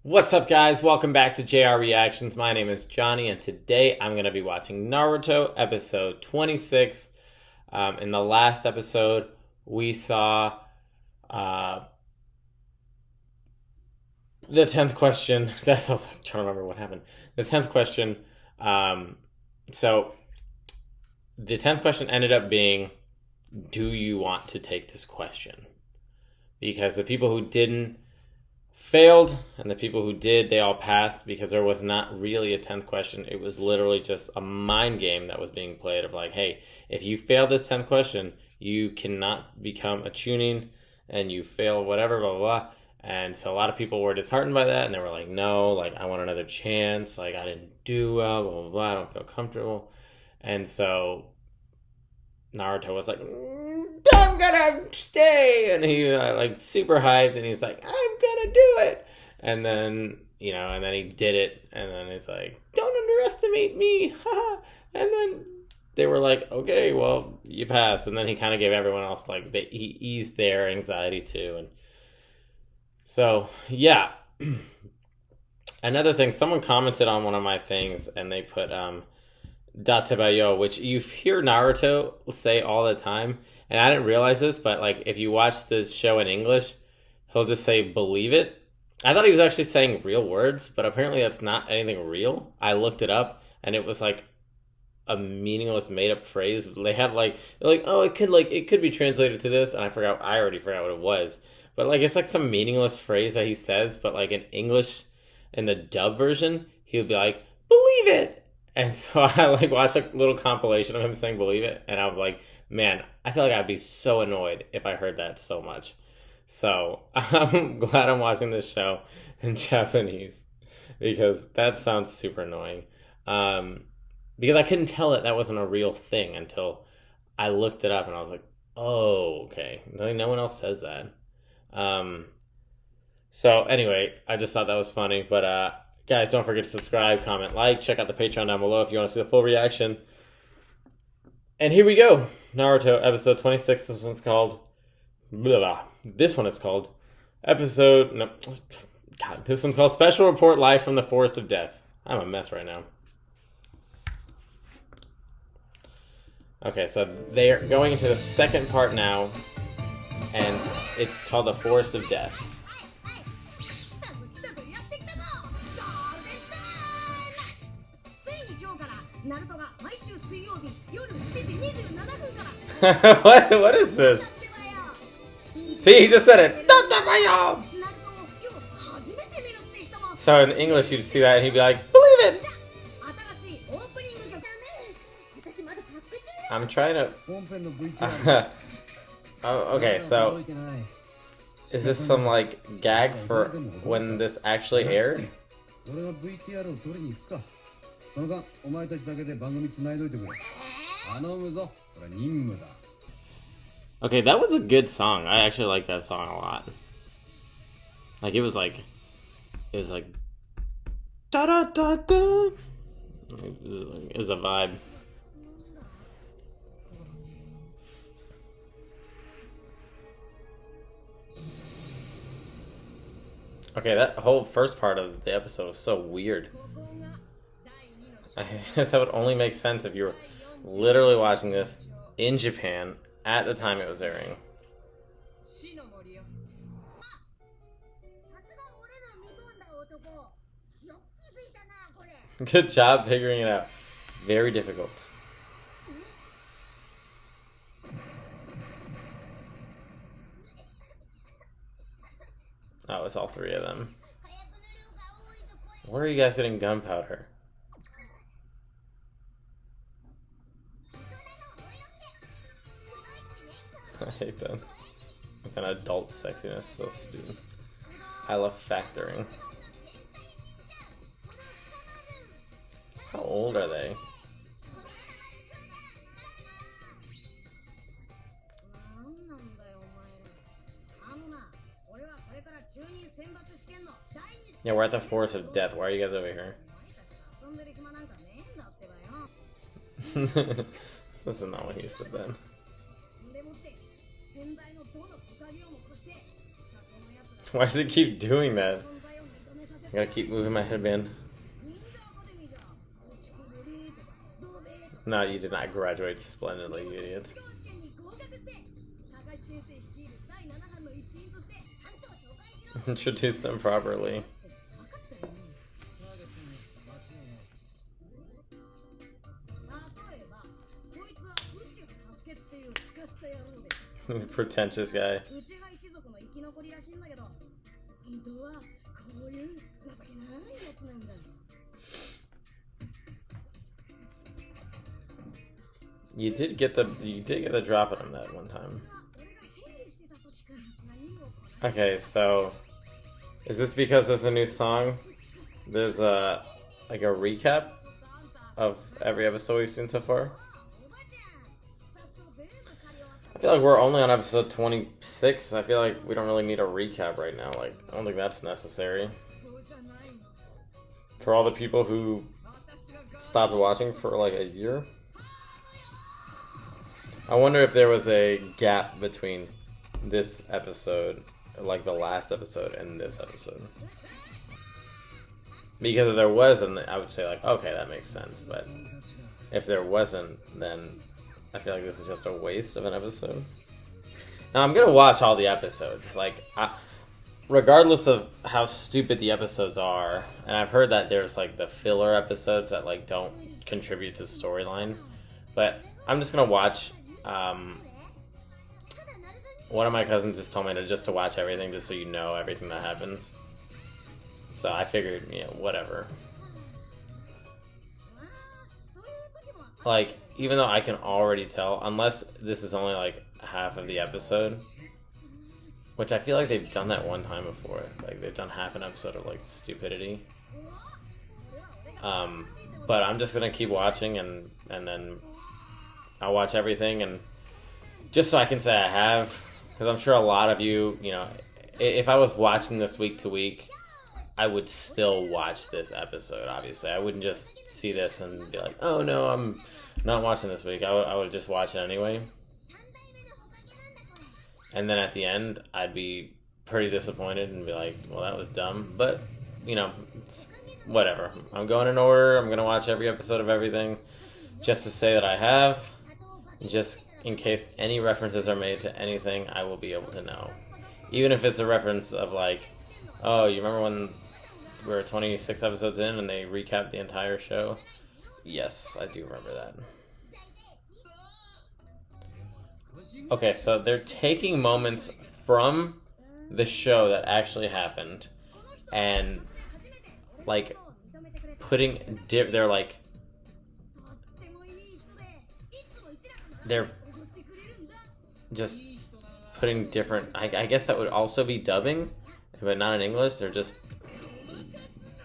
What's up, guys? Welcome back to JR Reactions. My name is Johnny, and today I'm going to be watching Naruto episode 26. In the last episode, we saw the 10th question. That's I was like, trying to remember what happened. The 10th question. So the 10th question ended up being, do you want to take this question? Because the people who didn't failed, and the people who did, they all passed, because there was not really a 10th question. It was literally just a mind game that was being played of like, hey, if you fail this 10th question, you cannot become a tuning, and you fail whatever, blah, blah, blah. And so a lot of people were disheartened by that, and they were like, no, like, I want another chance, like, I didn't do well, blah, blah, blah, I don't feel comfortable. And so Naruto was like, I'm gonna stay, and he like super hyped, and he's like, I'm gonna do it, and then and then he did it, and then he's like, don't underestimate me, haha. And then they were like, okay, well, you passed, and then he kind of gave everyone else he eased their anxiety too, and so yeah. Another thing, someone commented on one of my things, and they put Datebayo, which you hear Naruto say all the time, and I didn't realize this, but like if you watch this show in English, he'll just say believe it. I thought he was actually saying real words, but apparently that's not anything real. I looked it up, and it was like a meaningless made up phrase. They had they're like, oh, it could be translated to this, and I already forgot what it was. But like it's like some meaningless phrase that he says, but like in English, in the dub version, he would be like, believe it. And so I watched a little compilation of him saying believe it, and I was like, man, I feel like I'd be so annoyed if I heard that so much. So I'm glad I'm watching this show in Japanese, because that sounds super annoying. Because I couldn't tell that wasn't a real thing until I looked it up, and I was like, oh, okay. No one else says that. So anyway, I just thought that was funny, but guys, don't forget to subscribe, comment, like. Check out the Patreon down below if you want to see the full reaction. And here we go. Naruto episode 26. This one's called... Blah, blah. This one is called... Episode... No. God, this one's called Special Report Live from the Forest of Death. I'm a mess right now. Okay, so they're going into the second part now. And it's called the Forest of Death. What is this? See, he just said it. So in English, you'd see that, and he'd be like, believe it. I'm trying to. Oh, okay, so is this some like gag for when this actually aired? Okay, that was a good song. I actually like that song a lot. Like it was like da da da da. It was a vibe. Okay, that whole first part of the episode was so weird. I guess that would only make sense if you were literally watching this in Japan at the time it was airing. Good job figuring it out. Very difficult. Oh, it's all three of them. Where are you guys getting gunpowder? I hate that. Like an adult sexiness, so stupid. I love factoring. How old are they? Yeah, we're at the Forest of Death. Why are you guys over here? This is not what he said then. Why does it keep doing that? I gotta keep moving my headband. No, you did not graduate splendidly, you idiot. Introduce them properly. Pretentious guy. You did get the drop on him that one time. Okay, so is this because there's a new song? There's a recap of every episode we've seen so far. I feel like we're only on episode 26. I feel like we don't really need a recap right now. Like, I don't think that's necessary. For all the people who stopped watching for like a year. I wonder if there was a gap between this episode, like the last episode, and this episode. Because if there wasn't, I would say like, okay, that makes sense. But if there wasn't, then I feel like this is just a waste of an episode. Now, I'm gonna watch all the episodes. Like, regardless of how stupid the episodes are, and I've heard that there's like the filler episodes that like don't contribute to the storyline. But I'm just gonna watch. One of my cousins just told me to watch everything, just so you know everything that happens. So I figured, whatever. Like, even though I can already tell, unless this is only like half of the episode, which I feel like they've done that one time before. Like, they've done half an episode of like stupidity. But I'm just gonna keep watching, and then I'll watch everything, and just so I can say I have, because I'm sure a lot of you, if I was watching this week to week, I would still watch this episode, obviously. I wouldn't just see this and be like, oh no, I'm not watching this week. I would just watch it anyway. And then at the end, I'd be pretty disappointed and be like, well, that was dumb. But, it's whatever. I'm going in order. I'm going to watch every episode of everything just to say that I have. Just in case any references are made to anything, I will be able to know. Even if it's a reference of like, oh, you remember when we were 26 episodes in and they recapped the entire show? Yes, I do remember that. Okay, so they're taking moments from the show that actually happened and like they're just putting different, I guess that would also be dubbing, but not in English. They're just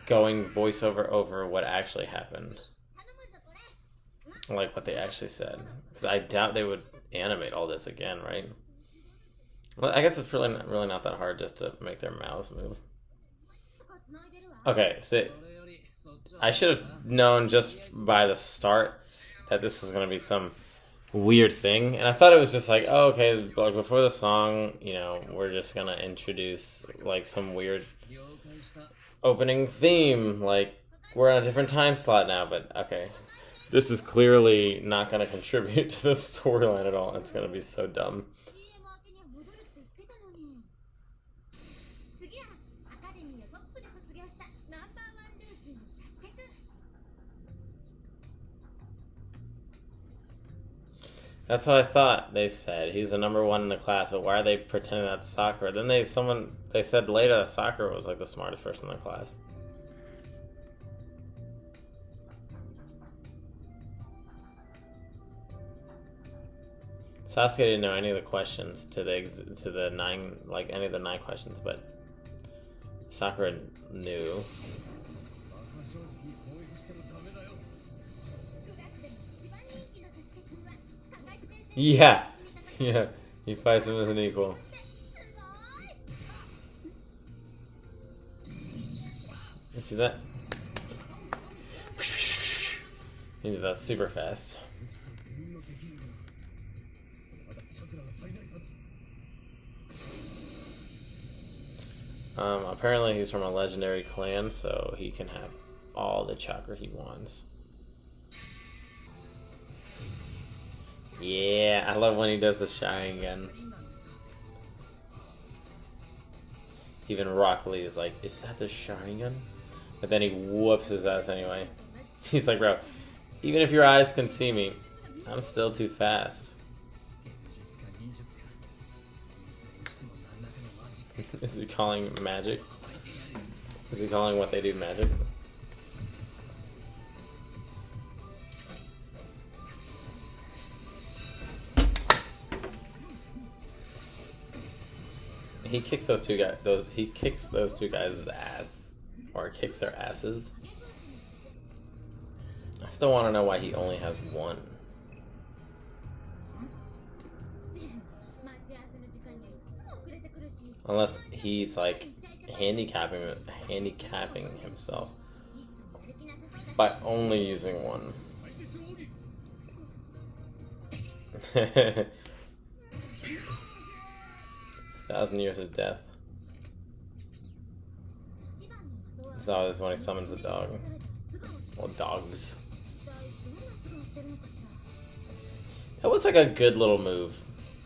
going voiceover over what actually happened, like what they actually said, because I doubt they would animate all this again, right? Well, I guess it's really not that hard just to make their mouths move. Okay, so I should have known just by the start that this was going to be some weird thing, and I thought it was just like, oh, okay, like before the song, we're just going to introduce like some weird opening theme, like we're on a different time slot now, but okay. This is clearly not going to contribute to the storyline at all. It's going to be so dumb. That's what I thought they said. He's the number one in the class, but why are they pretending that's Sakura? Then they said later Sakura was like the smartest person in the class. Sasuke didn't know any of the questions to the 9, like any of the 9 questions, but Sakura knew. Yeah, he fights him as an equal. You see that? He did that super fast. Apparently he's from a legendary clan, so he can have all the chakra he wants. Yeah, I love when he does the Sharingan. Even Rock Lee is like, is that the Sharingan? But then he whoops his ass anyway. He's like, bro, even if your eyes can see me, I'm still too fast. Is he calling magic? Is he calling what they do magic? He kicks those two guys. He kicks those two guys' ass, or kicks their asses. I still want to know why he only has one. Unless he's like handicapping himself by only using one. 1,000 years of death. So this is when he summons the dog. Well, dogs. That was like a good little move.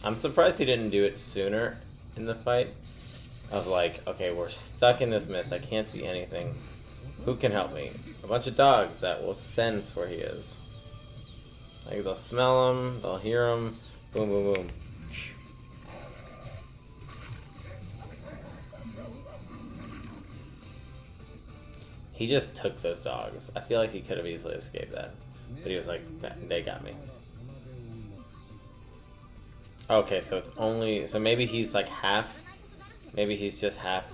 I'm surprised he didn't do it sooner in the fight. Of like, okay, we're stuck in this mist. I can't see anything. Who can help me? A bunch of dogs that will sense where he is. Like they'll smell him, they'll hear him. Boom, boom, boom. He just took those dogs. I feel like he could have easily escaped that. But he was like, they got me. Okay, so it's only... So maybe he's like half... Maybe he's just half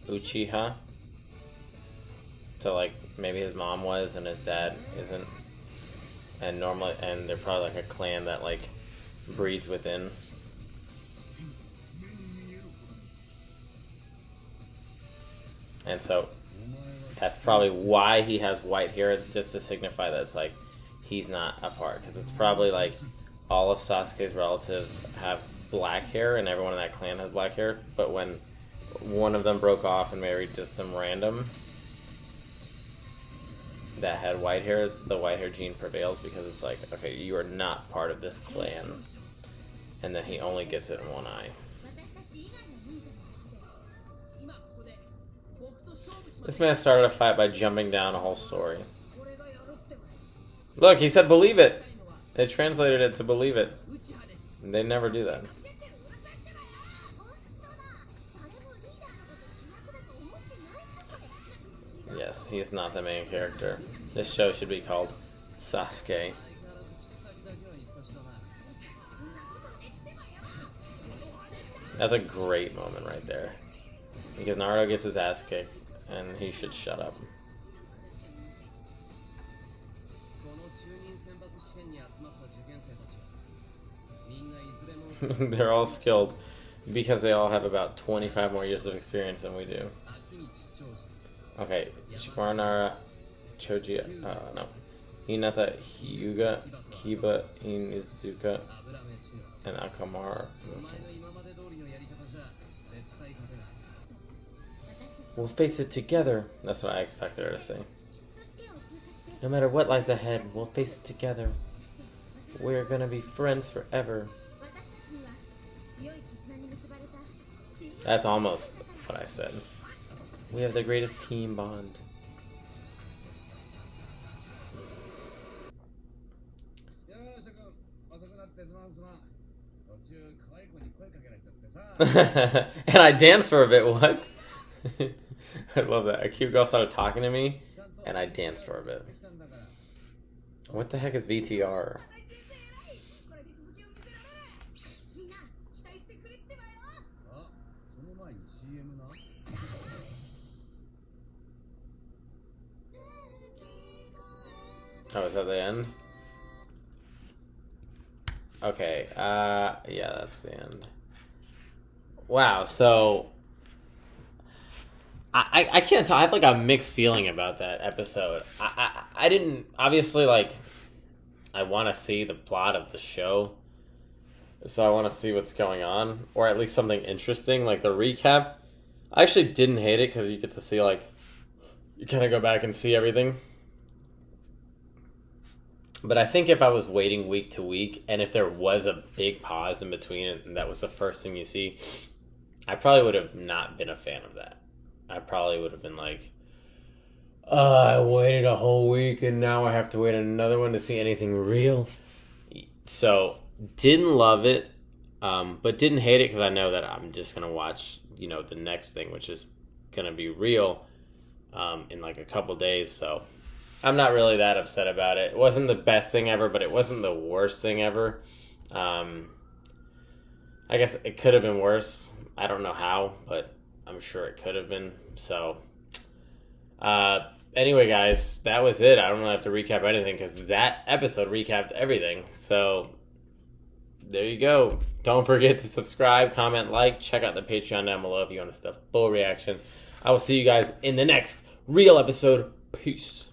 Uchiha. So like, maybe his mom was and his dad isn't. And normally... And they're probably like a clan that like breeds within. And so... That's probably why he has white hair, just to signify that it's like he's not a part. Because it's probably like all of Sasuke's relatives have black hair, and everyone in that clan has black hair. But when one of them broke off and married just some random that had white hair, the white hair gene prevails because it's like, okay, you are not part of this clan. And then he only gets it in one eye. This man started a fight by jumping down a whole story. Look, he said believe it. They translated it to believe it. They never do that. Yes, he is not the main character. This show should be called Sasuke. That's a great moment right there. Because Naruto gets his ass kicked. And he should shut up. They're all skilled because they all have about 25 more years of experience than we do. Okay, Shikamaru, Choji, no. Hinata, Hyuga, Kiba, Inuzuka, and Akamaru. We'll face it together. That's what I expected her to say. No matter what lies ahead, we'll face it together. We're gonna be friends forever. That's almost what I said. We have the greatest team bond. And I danced for a bit, what? I love that. A cute girl started talking to me, and I danced for a bit. What the heck is VTR? Oh, is that the end? Okay, yeah, that's the end. Wow, so... I can't tell. I have like a mixed feeling about that episode. I didn't... Obviously, like, I want to see the plot of the show. So I want to see what's going on. Or at least something interesting. Like the recap I actually didn't hate it because you get to see, like, you kind of go back and see everything. But I think if I was waiting week to week, and if there was a big pause in between it, and that was the first thing you see, I probably would have not been a fan of that. I probably would have been like, I waited a whole week, and now I have to wait another one to see anything real. So, didn't love it, but didn't hate it because I know that I'm just going to watch, the next thing, which is going to be real in like a couple days. So, I'm not really that upset about it. It wasn't the best thing ever, but it wasn't the worst thing ever. I guess it could have been worse. I don't know how, but I'm sure it could have been. So, anyway, guys, that was it. I don't really have to recap anything because that episode recapped everything. So, there you go. Don't forget to subscribe, comment, like. Check out the Patreon down below if you want to stuff full reaction. I will see you guys in the next real episode. Peace.